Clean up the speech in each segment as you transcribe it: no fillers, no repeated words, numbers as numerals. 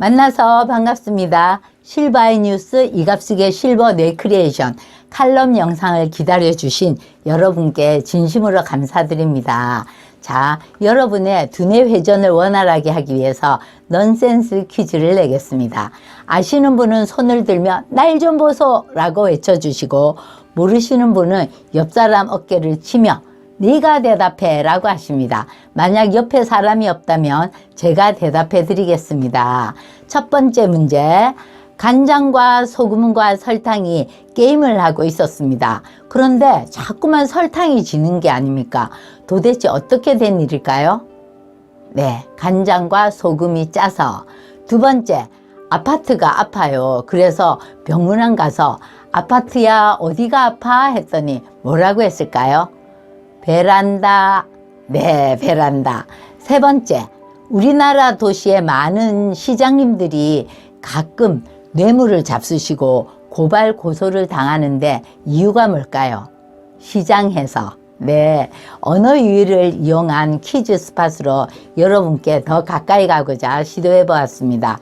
만나서 반갑습니다. 실버아이뉴스 이갑숙의 실버 뇌크리에이션 칼럼 영상을 기다려주신 여러분께 진심으로 감사드립니다. 자, 여러분의 두뇌 회전을 원활하게 하기 위해서 넌센스 퀴즈를 내겠습니다. 아시는 분은 손을 들며 날 좀 보소 라고 외쳐주시고, 모르시는 분은 옆 사람 어깨를 치며 네가 대답해 라고 하십니다. 만약 옆에 사람이 없다면 제가 대답해 드리겠습니다. 첫 번째 문제, 간장과 소금과 설탕이 게임을 하고 있었습니다. 그런데 자꾸만 설탕이 지는 게 아닙니까? 도대체 어떻게 된 일일까요? 네, 간장과 소금이 짜서. 두 번째, 아파트가 아파요. 그래서 병문안 가서 아파트야 어디가 아파? 했더니 뭐라고 했을까요? 베란다. 네, 베란다. 세 번째, 우리나라 도시의 많은 시장님들이 가끔 뇌물을 잡수시고 고발 고소를 당하는데 이유가 뭘까요? 시장에서. 네, 언어 유희를 이용한 퀴즈 스팟으로 여러분께 더 가까이 가고자 시도해 보았습니다.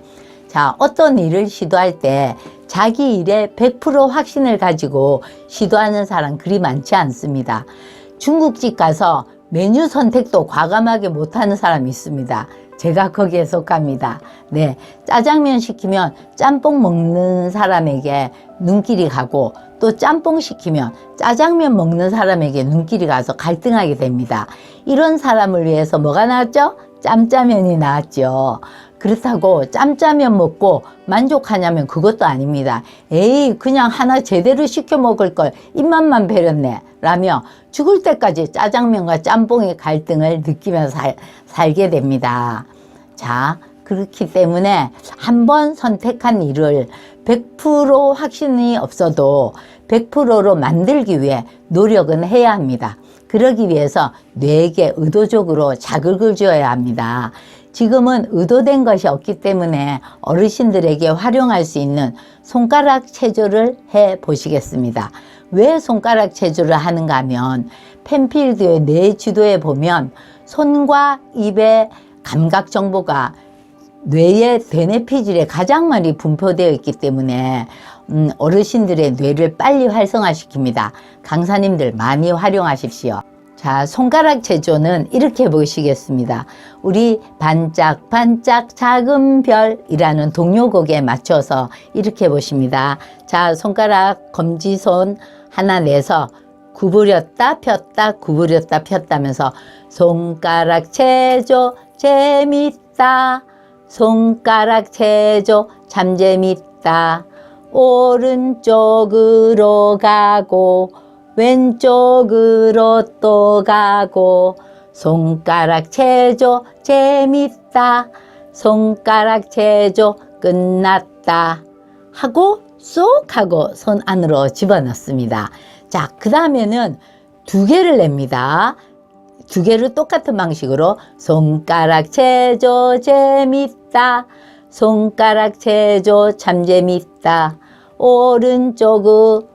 자, 어떤 일을 시도할 때 자기 일에 100% 확신을 가지고 시도하는 사람 그리 많지 않습니다. 중국집 가서 메뉴 선택도 과감하게 못하는 사람이 있습니다. 제가 거기에 속합니다. 네, 짜장면 시키면 짬뽕 먹는 사람에게 눈길이 가고, 또 짬뽕 시키면 짜장면 먹는 사람에게 눈길이 가서 갈등하게 됩니다. 이런 사람을 위해서 뭐가 나왔죠? 짬짜면이 나왔죠. 그렇다고 짬짜면 먹고 만족하냐면 그것도 아닙니다. 에이, 그냥 하나 제대로 시켜 먹을 걸 입맛만 배렸네 라며 죽을 때까지 짜장면과 짬뽕의 갈등을 느끼면서 살게 됩니다. 자, 그렇기 때문에 한번 선택한 일을 100% 확신이 없어도 100%로 만들기 위해 노력은 해야 합니다. 그러기 위해서 뇌에게 의도적으로 자극을 주어야 합니다. 지금은 의도된 것이 없기 때문에 어르신들에게 활용할 수 있는 손가락 체조를 해 보시겠습니다. 왜 손가락 체조를 하는가 하면, 펜필드의 뇌 지도에 보면 손과 입의 감각 정보가 뇌의 대뇌피질에 가장 많이 분포되어 있기 때문에 어르신들의 뇌를 빨리 활성화시킵니다. 강사님들 많이 활용하십시오. 자, 손가락 체조는 이렇게 보시겠습니다. 우리 반짝반짝 작은 별이라는 동요곡에 맞춰서 이렇게 보십니다. 자, 손가락 검지손 하나 내서 구부렸다 폈다 구부렸다 폈다면서 손가락 체조 재밌다. 손가락 체조 참 재밌다. 오른쪽으로 가고 왼쪽으로 또 가고 손가락 체조 재밌다. 손가락 체조 끝났다. 하고 쏙 하고 손 안으로 집어넣습니다. 자, 그 다음에는 두 개를 냅니다. 두 개를 똑같은 방식으로 손가락 체조 재밌다. 손가락 체조 참 재밌다. 오른쪽으로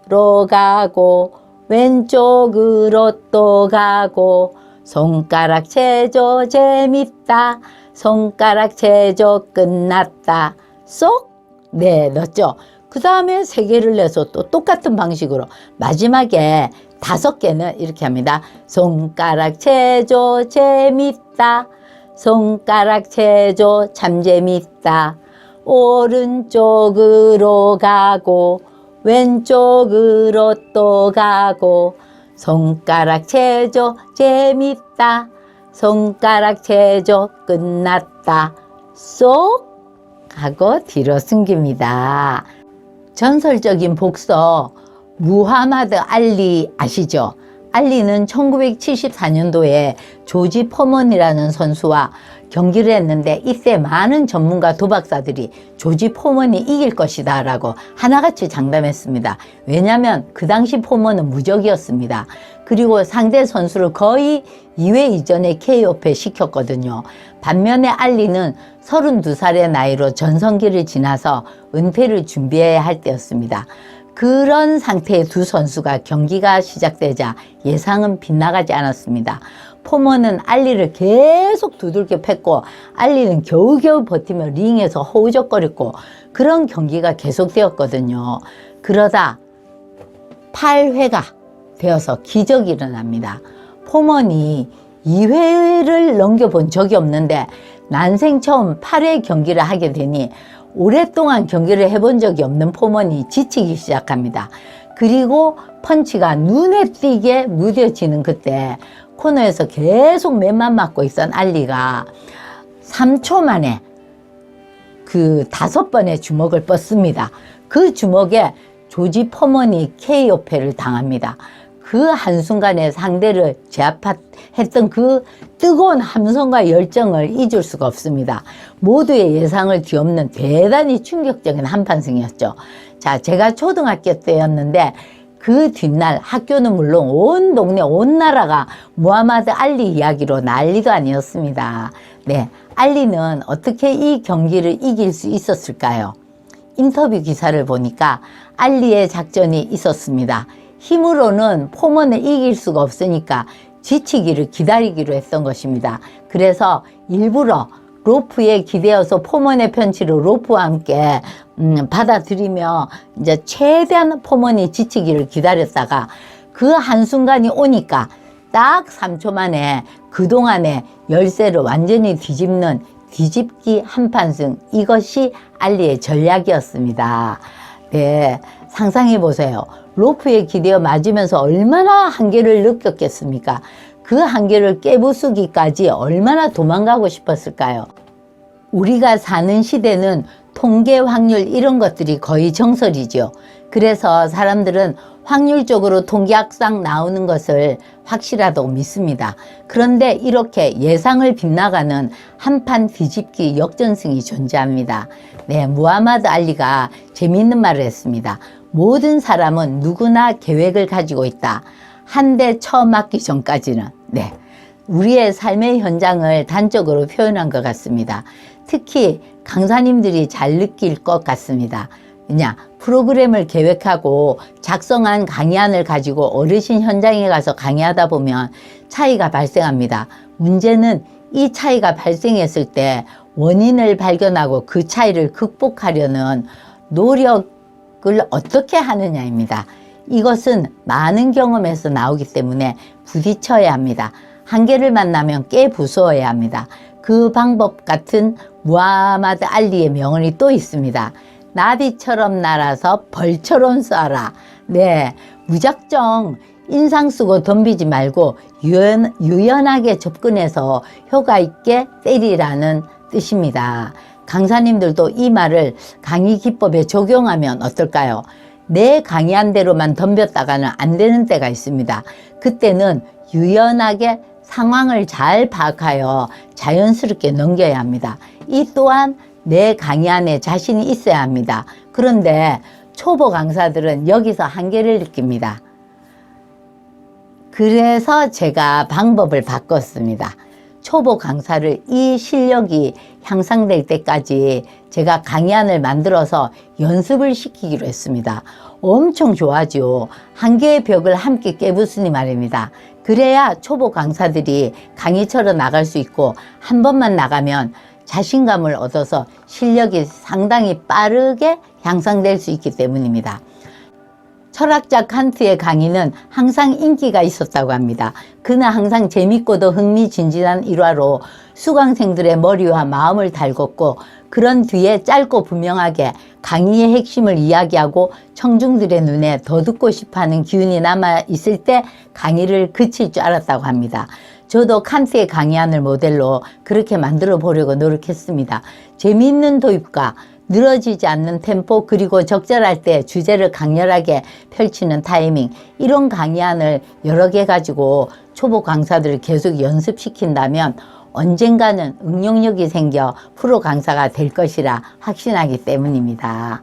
가고 왼쪽으로 또 가고 손가락 체조 재밌다. 손가락 체조 끝났다. 쏙! 네, 넣었죠. 그 다음에 세 개를 내서 또 똑같은 방식으로 마지막에 5개는 이렇게 합니다. 손가락 체조 재밌다. 손가락 체조 참 재밌다. 오른쪽으로 가고 왼쪽으로 또 가고 손가락 체조 재밌다. 손가락 체조 끝났다. 쏙 하고 뒤로 숨깁니다. 전설적인 복서 무하마드 알리 아시죠? 알리는 1974년도에 조지 포먼이라는 선수와 경기를 했는데, 이때 많은 전문가 도박사들이 조지 포먼이 이길 것이다 라고 하나같이 장담했습니다. 왜냐하면 그 당시 포먼은 무적이었습니다. 그리고 상대 선수를 거의 2회 이전에 KO패 시켰거든요. 반면에 알리는 32살의 나이로 전성기를 지나서 은퇴를 준비해야 할 때였습니다. 그런 상태의 두 선수가 경기가 시작되자 예상은 빗나가지 않았습니다. 포먼은 알리를 계속 두들겨 팼고 알리는 겨우겨우 버티며 링에서 허우적거렸고 그런 경기가 계속되었거든요. 그러다 8회가 되어서 기적이 일어납니다. 포먼이 2회를 넘겨본 적이 없는데 난생 처음 8회 경기를 하게 되니 오랫동안 경기를 해본 적이 없는 포먼이 지치기 시작합니다. 그리고 펀치가 눈에 띄게 무뎌지는 그때 코너에서 계속 맨만 맞고 있던 알리가 3초 만에 그 5번의 주먹을 뻗습니다. 그 주먹에 조지 포먼이 KO패를 당합니다. 그 한순간에 상대를 제압했던 그 뜨거운 함성과 열정을 잊을 수가 없습니다. 모두의 예상을 뒤엎는 대단히 충격적인 한판승이었죠. 자, 제가 초등학교 때였는데 그 뒷날 학교는 물론 온 동네 온 나라가 무하마드 알리 이야기로 난리도 아니었습니다. 네, 알리는 어떻게 이 경기를 이길 수 있었을까요? 인터뷰 기사를 보니까 알리의 작전이 있었습니다. 힘으로는 포먼을 이길 수가 없으니까 지치기를 기다리기로 했던 것입니다. 그래서 일부러 로프에 기대어서 포먼의 펀치를 로프와 함께 받아들이며 이제 최대한 포먼이 지치기를 기다렸다가 그 한순간이 오니까 딱 3초 만에 그동안의 열세를 완전히 뒤집는 뒤집기 한판승, 이것이 알리의 전략이었습니다. 네, 상상해 보세요. 로프에 기대어 맞으면서 얼마나 한계를 느꼈겠습니까? 그 한계를 깨부수기까지 얼마나 도망가고 싶었을까요? 우리가 사는 시대는 통계 확률 이런 것들이 거의 정설이죠. 그래서 사람들은 확률적으로 통계학상 나오는 것을 확실하다고 믿습니다. 그런데 이렇게 예상을 빗나가는 한판 뒤집기 역전승이 존재합니다. 네, 무하마드 알리가 재미있는 말을 했습니다. 모든 사람은 누구나 계획을 가지고 있다. 한 대 처음 맞기 전까지는. 네, 우리의 삶의 현장을 단적으로 표현한 것 같습니다. 특히 강사님들이 잘 느낄 것 같습니다. 왜냐, 프로그램을 계획하고 작성한 강의안을 가지고 어르신 현장에 가서 강의하다 보면 차이가 발생합니다. 문제는 이 차이가 발생했을 때 원인을 발견하고 그 차이를 극복하려는 노력을 어떻게 하느냐입니다. 이것은 많은 경험에서 나오기 때문에 부딪혀야 합니다. 한계를 만나면 깨부수어야 합니다. 그 방법 같은 무하마드 알리의 명언이 또 있습니다. 나비처럼 날아서 벌처럼 쏴라. 네, 무작정 인상 쓰고 덤비지 말고 유연하게 접근해서 효과 있게 때리라는 뜻입니다. 강사님들도 이 말을 강의 기법에 적용하면 어떨까요? 내 강의한 대로만 덤볐다가는 안 되는 때가 있습니다. 그때는 유연하게 상황을 잘 파악하여 자연스럽게 넘겨야 합니다. 이 또한 내 강의 안에 자신이 있어야 합니다. 그런데 초보 강사들은 여기서 한계를 느낍니다. 그래서 제가 방법을 바꿨습니다. 초보 강사를 이 실력이 향상될 때까지 제가 강의안을 만들어서 연습을 시키기로 했습니다. 엄청 좋아하죠. 한계의 벽을 함께 깨부수니 말입니다. 그래야 초보 강사들이 강의처럼 나갈 수 있고 한 번만 나가면 자신감을 얻어서 실력이 상당히 빠르게 향상될 수 있기 때문입니다. 철학자 칸트의 강의는 항상 인기가 있었다고 합니다. 그는 항상 재밌고도 흥미진진한 일화로 수강생들의 머리와 마음을 달궜고 그런 뒤에 짧고 분명하게 강의의 핵심을 이야기하고 청중들의 눈에 더 듣고 싶어하는 기운이 남아있을 때 강의를 그칠 줄 알았다고 합니다. 저도 칸트의 강의안을 모델로 그렇게 만들어 보려고 노력했습니다. 재미있는 도입과 늘어지지 않는 템포, 그리고 적절할 때 주제를 강렬하게 펼치는 타이밍, 이런 강의안을 여러 개 가지고 초보 강사들을 계속 연습시킨다면 언젠가는 응용력이 생겨 프로 강사가 될 것이라 확신하기 때문입니다.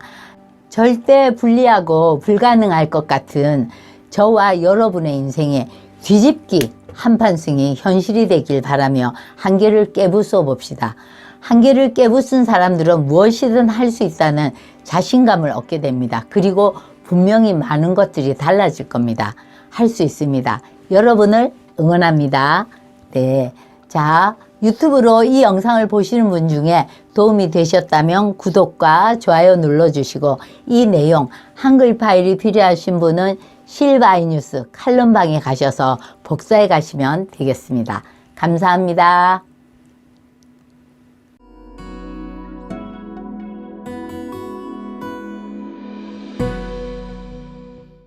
절대 불리하고 불가능할 것 같은 저와 여러분의 인생에 뒤집기 한판승이 현실이 되길 바라며 한계를 깨부숴 봅시다. 한계를 깨부순 사람들은 무엇이든 할 수 있다는 자신감을 얻게 됩니다. 그리고 분명히 많은 것들이 달라질 겁니다. 할 수 있습니다. 여러분을 응원합니다. 네. 자, 유튜브로 이 영상을 보시는 분 중에 도움이 되셨다면 구독과 좋아요 눌러주시고, 이 내용 한글 파일이 필요하신 분은 실바이뉴스 칼럼방에 가셔서 복사해 가시면 되겠습니다. 감사합니다.